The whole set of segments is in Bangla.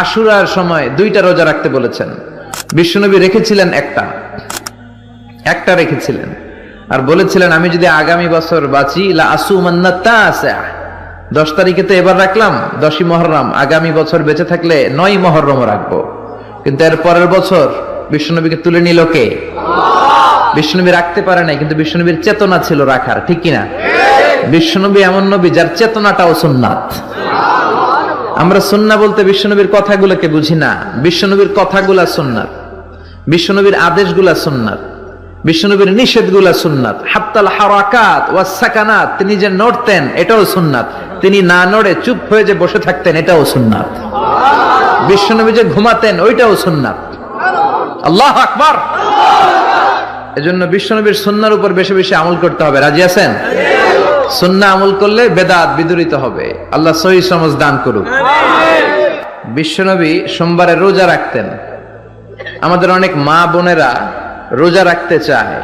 আশুরার সময় 2টা রোজা রাখতে বলেছেন। বিশ্বনবী রেখেছিলেন একটা রেখেছিলেন, আর বলেছিলেন আমি যদি আগামী বছর বাঁচি লা আসুমান্না তাসা, 10 তারিখে তো এবার রাখলাম 10ই মুহররম, আগামী বছর বেঁচে থাকলে 9ই মুহররম রাখবো। কিন্তু এর পরের বছর বিশ্বনবীকে তুলে নিল কে? বিশ্বনবী রাখতে পারে নাই, কিন্তু বিশ্বনবীর চেতনা ছিল রাখার, ঠিক কিনা? বিশ্বনবী এমন নবী যার চেতনাটাও সুন্নাত। আমরা সুন্নাহ বলতে বিশ্বনবীর কথাগুলোকে বুঝি না, বিশ্বনবীর কথাগুলা সুন্নাত, বিশ্বনবীর আদেশগুলা সুন্নাত, বিশ্বনবীর নিষেধগুলা সুন্নাত। হাত্তাল হারাকাত ওয়াস সাকানাত, তিনি যে নড়তেন এটাও সুন্নাত, তিনি না নড়ে চুপ হয়ে যে বসে থাকতেন এটাও সুন্নাত। বিশ্বনবী যে ঘুমাতেন ওইটাও সুন্নাত। আল্লাহু আকবার। এজন্য বিশ্বনবীর সুন্নাহর উপর বেশি বেশি আমল করতে হবে। রাজি আছেন? সুন্নাহ আমল করলে বেদাত বিদুরিত হবে। আল্লাহ সহিহ সমঝ দান করুক। বিশ্বনবী সোমবারে রোজা রাখতেন। আমাদের অনেক মা বোনেরা রোজা রাখতে চায়,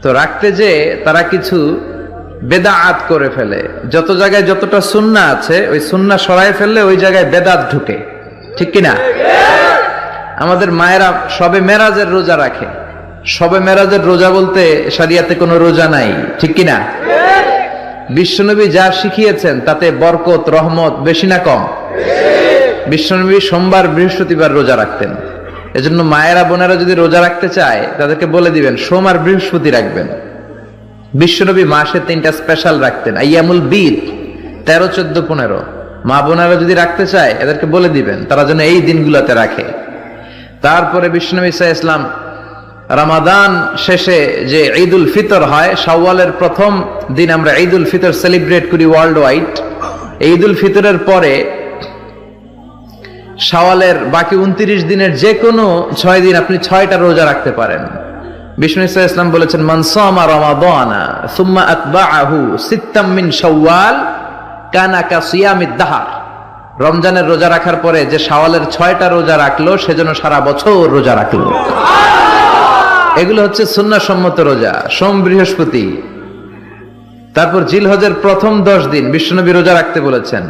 তো রাখতে যে তারা কিছু বেদাত করে ফেলে। যত জায়গায় যতটা সুন্নাহ আছে ওই সুন্নাহ সরায় ফেললে ওই জায়গায় বেদাত ঢুকে, ঠিক কিনা? আমাদের মায়েরা শবে মেরাজের রোজা রাখে। শবে মেরাজের রোজা বলতে শরিয়াতে কোনো রোজা নাই, ঠিক কিনা? বিশ্বনবী যা শিখিয়েছেন তাতে বরকত রহমত বেশি না কম? বিশ্বনবী সোমবার বৃহস্পতিবার রোজা রাখতেন। এজন্য মায়েরা বোনেরা যদি রোজা রাখতে চায় তাদেরকে বলে দিবেন সোম আর বৃহস্পতি রাখবেন। বিশ্বনবী মাসে 3টা স্পেশাল রাখতেন, আইয়ামুল বীর, 13, 14, 15। মা বোনেরা যদি রাখতে চায় এদেরকে বলে দিবেন তারা যেন এই দিনগুলোতে রাখে। তারপরে বিশ্বনবী সাল্লাল্লাহু আলাইহি ওয়াসাল্লাম রমাদান শেষে যে ঈদুল ফিতর হয়, শাওয়ালের প্রথম দিন আমরা ঈদুল ফিতর সেলিব্রেট করি ওয়ার্ল্ড ওয়াইড। ঈদুল ফিতরের পরে শাওয়ালের বাকি 29 দিনের যে কোনো 6 দিন আপনি 6টা রোজা রাখতে পারেন। বিষ্ণু সাল্লাল্লাহু আলাইহি ওয়াসাল্লাম বলেছেন মান সামা রমাদানা সুম্মা আতবাআহু সিত্তাম মিন শাওয়াল কানা কাসিয়ামিদ দাহর। রমজানের রোজা রাখার পরে যে শাওয়ালের 6টা রোজা রাখলো সেজন্য সারা বছর রোজা রাখলো। এগুলো হচ্ছে সুন্নাহ সম্মত রোজা, সোম বৃহস্পতি। তারপর জিলহজের প্রথম 10 দিন বিশ্বনবী রোজা রাখতে বলেছেন।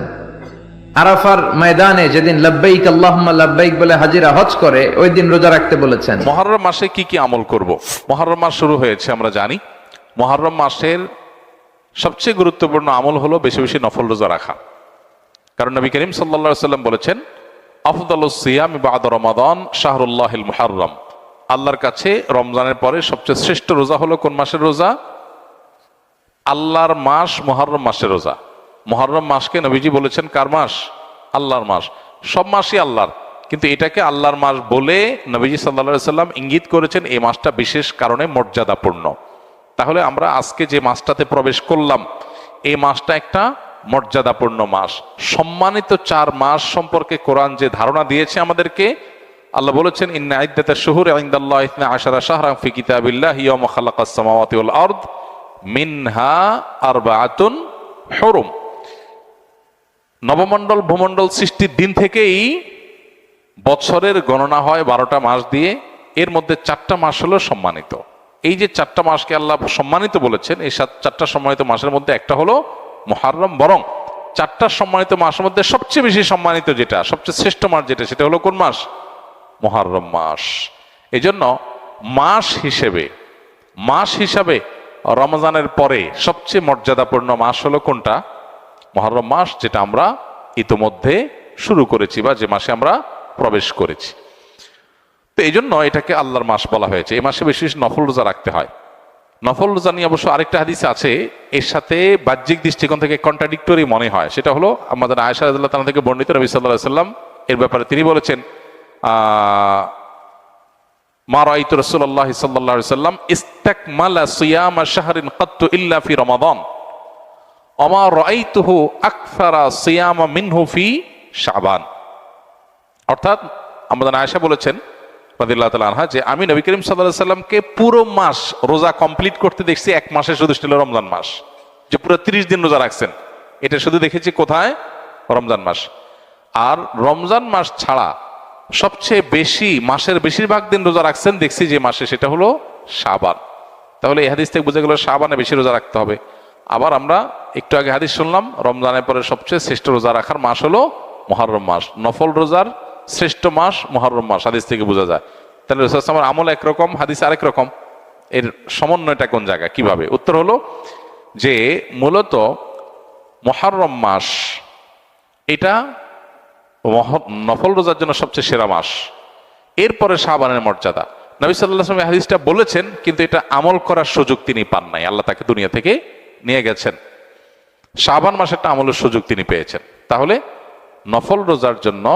আরাফার ময়দানে যেদিন লাব্বাইক আল্লাহুম্মা লাব্বাইক বলে হাজিরা হজ করে ওই দিন রোজা রাখতে বলেছেন। মুহররম মাসে কি কি আমল করব? মুহররম মাস শুরু হয়েছে, আমরা জানি। মুহররম মাসের সবচেয়ে গুরুত্বপূর্ণ আমল হলো বেশি বেশি নফল রোজা রাখা। কারণ নবী করিম সাল্লাল্লাহু আলাইহি ওয়াসাল্লাম বলেছেন আফদালুস সিয়াম বা'দা রমাদান শাহরুল্লাহিল মুহাররম। আল্লাহর কাছে রমজানের পরে সবচেয়ে শ্রেষ্ঠ রোজা হলো কোন মাসের রোজা? আল্লাহর মাস মুহররম মাসের রোজা। মুহররম মাসকে নবীজি বলেছেন কার মাস? আল্লাহর মাস। সব মাসই আল্লাহর, কিন্তু এটাকে আল্লাহর মাস বলে নবীজি সাল্লাল্লাহু আলাইহি ওয়াসাল্লাম ইঙ্গিত করেছেন এই মাসটা বিশেষ কারণে মর্যাদাপূর্ণ। তাহলে আমরা আজকে যে মাসটাতে প্রবেশ করলাম এই মাসটা একটা মর্যাদাপূর্ণ মাস। সম্মানিত 4 মাস সম্পর্কে কোরআন যে ধারণা দিয়েছে আমাদেরকে, আল্লাহ বলেছেন ইন্না ইদ্দাতাশ শুহুরি ইনদাল্লাহি 12 শাহরান ফি কিতাবিল্লাহি ইয়াওমা খালাকাস সামাওয়াতি ওয়াল আরদ মিনহা আরবাআতুন হুরুম। নবমণ্ডল ভূমণ্ডল সৃষ্টির দিন থেকেই বছরের গণনা হয় 12টা মাস দিয়ে। এর মধ্যে 4টা মাস হলো সম্মানিত। এই যে 4টা মাসকে আল্লাহ সম্মানিত বলেছেন, এই 4টা সম্মানিত মাসের মধ্যে একটা হলো মুহররম। বরং 4টা সম্মানিত মাসের মধ্যে সবচেয়ে বেশি সম্মানিত যেটা, সবচেয়ে শ্রেষ্ঠ মাস যেটা, সেটা হলো কোন মাস? মুহররম মাস। এজন্য মাস হিসাবে রমজানের পরে সবচেয়ে মর্যাদাপূর্ণ মাস হলো কোনটা? মুহররম মাস, যেটা আমরা ইতোমধ্যে শুরু করেছি বা যে মাসে আমরা প্রবেশ করেছি। তো এই জন্য এটাকে আল্লাহর মাস বলা হয়েছে। এই মাসে বেশি বেশি নফল রোজা রাখতে হয়। নফল রোজা নিয়ে অবশ্য আরেকটা হাদিস আছে, এর সাথে বাহ্যিক দৃষ্টিকোণ থেকে কন্ট্রাডিক্টরি মনে হয়। সেটা হলো আমাদের আয়েশা রাদিয়াল্লাহু তাআলা থেকে বর্ণিত, নবী সাল্লাল্লাহু আলাইহি ওয়াসাল্লাম এর ব্যাপারে তিনি বলেছেন মা রাআইতু রাসূলুল্লাহ সাল্লাল্লাহু আলাইহি ওয়াসাল্লাম ইস্তাকমালা সিয়ামা শাহরিন কাত্তু ইল্লা ফি রমাদান ওয়া মা রাআইতুহু আকসারা সিয়ামা মিনহু ফি শাবান। অর্থাৎ আমাদের আয়েশা বলেছেন রাদিয়াল্লাহু তাআলা আনহা যে আমি নবী করিম সাল্লাল্লাহু আলাইহি ওয়াসাল্লামকে পুরো মাস রোজা কমপ্লিট করতে দেখছি এক মাসে, শুধু ছিল রমজান মাস, যে পুরো 30 দিন রোজা রাখছেন। এটা শুধু দেখেছি কোথায়? রমজান মাস। আর রমজান মাস ছাড়া সবচেয়ে বেশি মাসের বেশিরভাগ দিন রোজা রাখছেন দেখছি যে মাসে, সেটা হলো শাবান। তাহলে এই হাদিস থেকে বোঝা গেল শাবানে বেশি রোজা রাখতে হবে। আবার আমরা একটু আগে হাদিস শুনলাম রমজানের পরে সবচেয়ে শ্রেষ্ঠ রোজা রাখার মাস হলো মুহররম মাস। নফল রোজার শ্রেষ্ঠ মাস মুহররম মাস, হাদিস থেকে বোঝা যায়। তাহলে রাসূল সাল্লাল্লাহু আলাইহি ওয়াসাল্লামের আমল একরকম, হাদিস আরেক রকম। এর সমন্বয়টা কোন জায়গায়, কিভাবে? উত্তর হলো যে মূলত মুহররম মাস এটা নফল রোজার জন্য সবচেয়ে সেরা মাস, এরপরে শাবানের মর্যাদা। নবী সাল্লাল্লাহু আলাইহি ওয়াসাল্লাম হাদিসটা বলেছেন, কিন্তু এটা আমল করার সুযোগ তিনি পান নাই, আল্লাহ তাকে দুনিয়া থেকে নিয়ে গেছেন। শাবান মাসেরটা আমলের সুযোগ তিনি পেয়েছেন। তাহলে নফল রোজার জন্য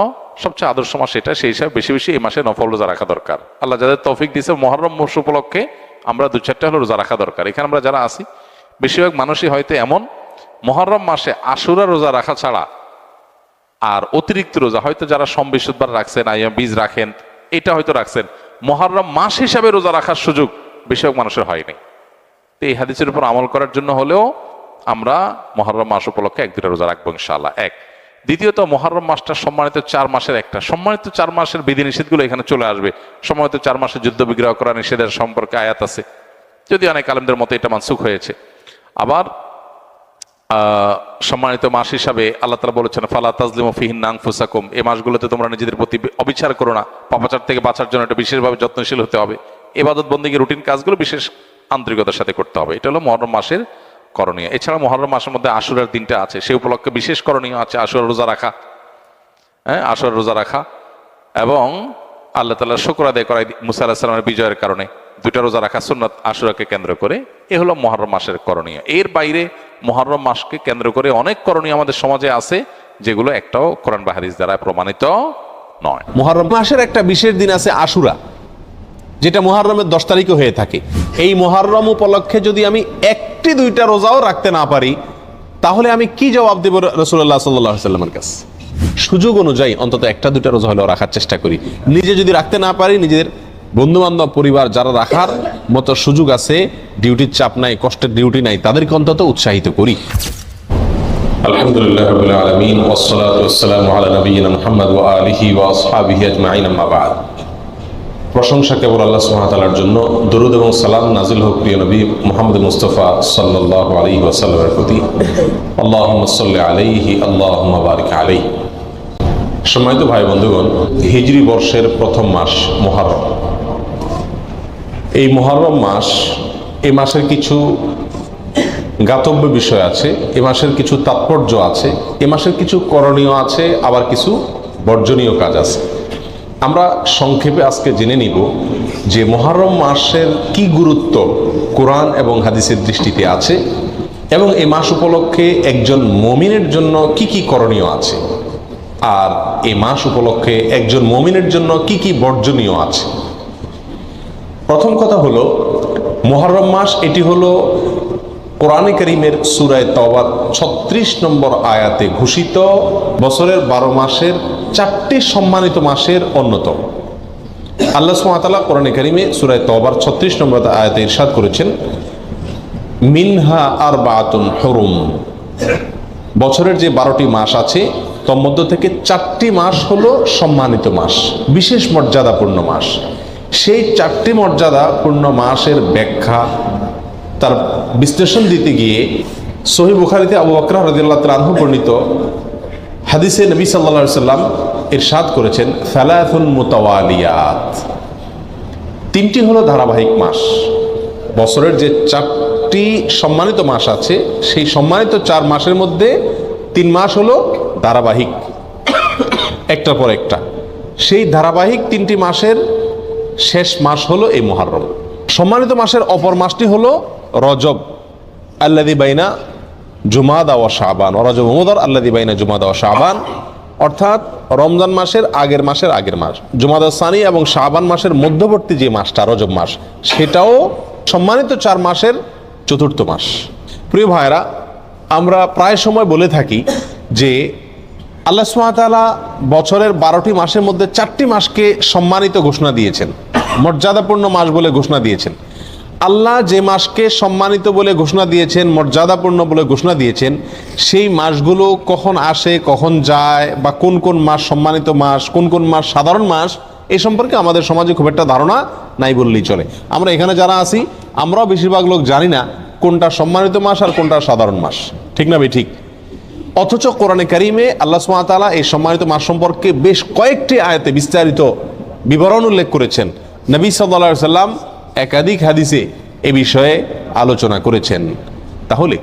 সবচেয়ে আদর্শ মাস এটা, সেই হিসাবে বেশি বেশি এই মাসে নফল রোজা রাখা দরকার। আল্লাহ যাদের তৌফিক দিয়েছে মুহররম মাস উপলক্ষে আমরা 2-4টা হলো রোজা রাখা দরকার। এখানে আমরা যারা আছি বেশিরভাগ মানুষই হয়তো এমন, মুহররম মাসে আশুরা রোজা রাখা ছাড়া আর অতিরিক্ত রোজা হয়তো যারা সোম বৃহস্পতিবার রাখছেন, আইয়াম বীজ রাখেন, এটা হয়তো রাখছেন, মুহররম মাস হিসাবে রোজা রাখার সুযোগ বেশিরভাগ মানুষের হয়নি। তো এই হাদিসের উপর আমল করার জন্য হলেও আমরা মুহররম মাস উপলক্ষে 1-2টা রোজা রাখবো ইনশাআল্লাহ। এক। দ্বিতীয়ত, মুহররম মাসটা সম্মানিত 4 মাসের একটা। সম্মানিত 4 মাসের বিধিনিষেধগুলো এখানে চলে আসবে। সম্মানিত 4 মাসে যুদ্ধ বিগ্রহ করা নিষেধের সম্পর্কে আয়াত আছে, যদি অনেক আলেমদের মতে এটা মানসুখ হয়েছে। আবার সম্মানিত মাস হিসাবে আল্লাহ তাআলা বলেছেন, ফালা তাজলিমু ফিহিন্না আনফুসাকুম, এই মাসগুলোতে তোমরা নিজেদের প্রতি অবিচার করো না। পাপাচার থেকে বাঁচার জন্য এটা বিশেষভাবে যত্নশীল হতে হবে। ইবাদত বন্দেগী রুটিন কাজগুলো বিশেষ আন্তরিকতার সাথে করতে হবে। এটা হলো মুহররম মাসের করণীয়। এছাড়া মুহররম মাসের মধ্যে আশুরার দিনটা আছে, সেই উপলক্ষে বিশেষ করণীয় আছে আশুরা রোজা রাখা। হ্যাঁ, আশুরা রোজা রাখা এবং আল্লাহ তাআলার শুকর আদায় করা মুসা আলাইহিস সালামের বিজয়ের কারণে 2টা রোজা রাখা সুন্নাত আশুরাকে কেন্দ্র করে। এ হলো মুহররম মাসের করণীয়। এর বাইরে মুহররম মাসকে কেন্দ্র করে অনেক করণীয় আমাদের সমাজে আছে, যেগুলো একটাও কোরআন বা হাদিস দ্বারা প্রমাণিত নয়। মুহররম মাসের একটা বিশেষ দিন আছে আশুরা, যেটা মুহররমের 10 তারিখে হয়ে থাকে। এই মুহররম উপলক্ষে যদি আমি 1-2টা রোজাও রাখতে না পারি, তাহলে আমি কি জবাব দেব রাসূলুল্লাহ সাল্লাল্লাহু আলাইহি ওয়াসাল্লামের কাছে? সুযোগ অনুযায়ী অন্তত 1-2টা রোজা হলেও রাখার চেষ্টা করি। নিজে যদি রাখতে না পারি, নিজেদের বন্ধু বান্ধব পরিবার যারা রাখার মতো সুযোগ আছে, ডিউটির চাপ নাই, কষ্টের ডিউটি নাই, তাদেরকে অন্তত উৎসাহিত করি। আলহামদুলিল্লাহ রাব্বিল আলামিন ওয়াসসালাতু ওয়াসসালামু আলা নাবিয়িনা মুহাম্মদ ওয়া আলিহি ওয়া আসহাবিহি আজমাইন, আম্মা বা'দ। প্রশংসা কেবল আল্লাহ সুবহানাহু ওয়া তাআলার জন্য, দরুদ এবং সালাম নাজিল হোক প্রিয় নবী মুহাম্মদ মুস্তাফা সাল্লাল্লাহু আলাইহি ওয়াসাল্লামের প্রতি। আল্লাহুম্মা সাল্লি আলাইহি আল্লাহুম্মা বারিক আলাইহি। সম্মানিত ভাই বন্ধুগণ, হিজরি বর্ষের প্রথম মাস মুহররম। এই মুহররম মাস, এই মাসের কিছু জ্ঞাতব্য বিষয় আছে, এ মাসের কিছু তাৎপর্য আছে, এ মাসের কিছু করণীয় আছে, আবার কিছু বর্জনীয় কাজ আছে। আমরা সংক্ষেপে আজকে জেনে নিব যে মুহররম মাসের কি গুরুত্ব কোরআন এবং হাদিসের দৃষ্টিতে আছে, এবং এই মাস উপলক্ষে একজন মুমিনের জন্য কি কি করণীয় আছে, আর এই মাস উপলক্ষে একজন মুমিনের জন্য কি কি বর্জনীয় আছে। প্রথম কথা হলো, মুহররম মাস এটি হলো কোরআনে কারীমের সূরা তাওবার 36 নম্বর আয়াতে ঘোষিত বছরের 12 মাসের 4টি সম্মানিত মাসের অন্যতম। আল্লাহ সুবহানাহু ওয়া তাআলা কোরআনে কারীমে সূরা তাওবার 36 নম্বর আয়াতে ইরশাদ করেছেন, মিনহা আরবাআতুন হুরুম, বছরের যে 12টি মাস আছে তার মধ্য থেকে 4টি মাস হলো সম্মানিত মাস, বিশেষ মর্যাদাপূর্ণ মাস। সেই 4টি মর্যাদাপূর্ণ মাসের ব্যাখ্যা, তার বিশ্লেষণ দিতে গিয়ে সহিহ বুখারীতে আবু বকর রাদিয়াল্লাহু তাআলা আনহু বর্ণিত হাদিসে নবী সাল্লাল্লাহু আলাইহি সাল্লাম ইরশাদ করেছেন, সালাসুন মুতাওয়ালিয়াত, 3টি হলো ধারাবাহিক মাস। বছরের যে 4টি সম্মানিত মাস আছে, সেই সম্মানিত 4 মাসের মধ্যে 3 মাস হলো ধারাবাহিক, একটার পর একটা। সেই ধারাবাহিক 3টি মাসের শেষ মাস হলো এই মুহররম। সম্মানিত মাসের অপর মাসটি হলো রজব, আল্লাযী বাইনা জুমাদা ওয়া শাবান, রজব মুদার আল্লাযী বাইনা জুমাদা ওয়া শাবান, অর্থাৎ রমজান মাসের আগের মাস, জুমাদা সানি এবং শাবান মাসের মধ্যবর্তী যে মাসটা রজব মাস, সেটাও সম্মানিত 4 মাসের 4র্থ মাস। প্রিয় ভাইরা, আমরা প্রায় সময় বলে থাকি যে আল্লাহ সুবহানাহু ওয়া তাআলা বছরের 12টি মাসের মধ্যে 4টি মাসকে সম্মানিত ঘোষণা দিয়েছেন, মর্যাদাপূর্ণ মাস বলে ঘোষণা দিয়েছেন। আল্লাহ যে মাসকে সম্মানিত বলে ঘোষণা দিয়েছেন, মর্যাদাপূর্ণ বলে ঘোষণা দিয়েছেন, সেই মাসগুলো কখন আসে, কখন যায়, বা কোন কোন মাস সম্মানিত মাস, কোন কোন মাস সাধারণ মাস, এই সম্পর্কে আমাদের সমাজে খুব একটা ধারণা নাই বললেই চলে। আমরা এখানে যারা আছি, আমরাও বেশিরভাগ লোক জানি না কোনটা সম্মানিত মাস আর কোনটা সাধারণ মাস, ঠিক না ভাই? ঠিক। অথচ কোরআনে কারিমে আল্লাহ সুবহানাহু ওয়া তাআলা এই সম্মানিত মাস সম্পর্কে বেশ কয়েকটি আয়াতে বিস্তারিত বিবরণ উল্লেখ করেছেন। নবী সাল্লাল্লাহু আলাইহি সাল্লাম একাধিক হাদিসে এ বিষয়ে আলোচনা করেছেন। তাহলে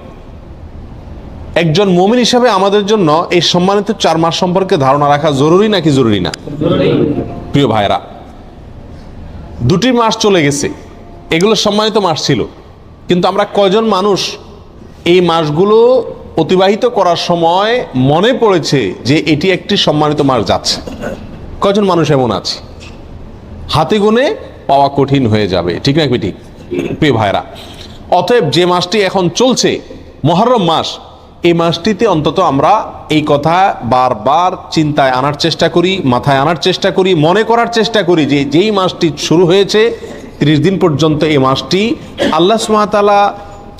একজন মুমিন হিসাবে আমাদের জন্য এই সম্মানিত 4 মাস সম্পর্কে ধারণা রাখা জরুরি নাকি জরুরি না? প্রিয় ভাইরা, 2টি মাস চলে গেছে, এগুলো সম্মানিত মাস ছিল, কিন্তু আমরা কয়জন মানুষ এই মাসগুলো অতিবাহিত করার সময় মনে পড়েছে যে এটি একটি সম্মানিত মাস যাচ্ছে? কয়জন মানুষ এমন আছে? হাতে গুনে পাওয়া কঠিন হয়ে যাবে, ঠিক না ঠিক? প্রিয় ভাইরা, অতএব যে মাসটি এখন চলছে মুহররম মাস, এই মাসটিতে অন্তত আমরা এই কথা বারবার চিন্তায় আনার চেষ্টা করি, মাথায় আনার চেষ্টা করি, মনে করার চেষ্টা করি যে যেই মাসটি শুরু হয়েছে 30 দিন পর্যন্ত এই মাসটি আল্লাহ সুবহানাহু ওয়া তাআলা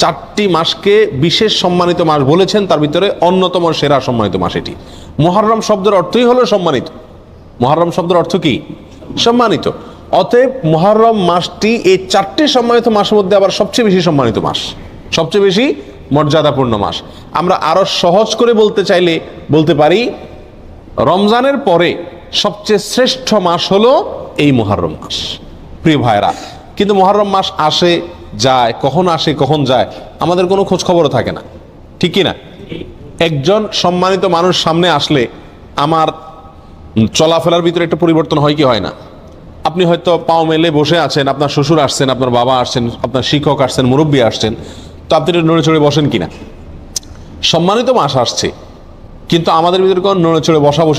4টি মাসকে বিশেষ সম্মানিত মাস বলেছেন, তার ভিতরে অন্যতম সেরা সম্মানিত মাস এটি। মুহররম শব্দের অর্থই হলো সম্মানিত। মুহররম শব্দের অর্থ কি? সম্মানিত। অতএব মুহররম মাসটি এই 4টি সম্মানিত মাসের মধ্যে আবার সবচেয়ে বেশি সম্মানিত মাস, সবচেয়ে বেশি মর্যাদাপূর্ণ মাস। আমরা আরো সহজ করে বলতে চাইলে বলতে পারি রমজানের পরে সবচেয়ে শ্রেষ্ঠ মাস হলো এই মুহররম মাস। প্রিয় ভাইরা, কিন্তু মুহররম মাস আসে যায়, কখন আসে কখন যায় আমাদের কোনো খোঁজ খবরও থাকে না, ঠিক কি না? একজন সম্মানিত মানুষ সামনে আসলে আমার চলাফেরার ভিতরে একটা পরিবর্তন হয় কি হয় না? আপনি হয়তো পাও মেলে বসে আছেন, আপনার শ্বশুর আসছেন, আপনার বাবা আসছেন, আপনার শিক্ষক আসছেন, মুরব্বী আসছেন, তো আপনি নড়ে চড়ে বসেন কিনা? সম্মানিত মাস আসছে, কিন্তু আমাদের ভিতরে কোনো নড়ে চড়ে বসা বসে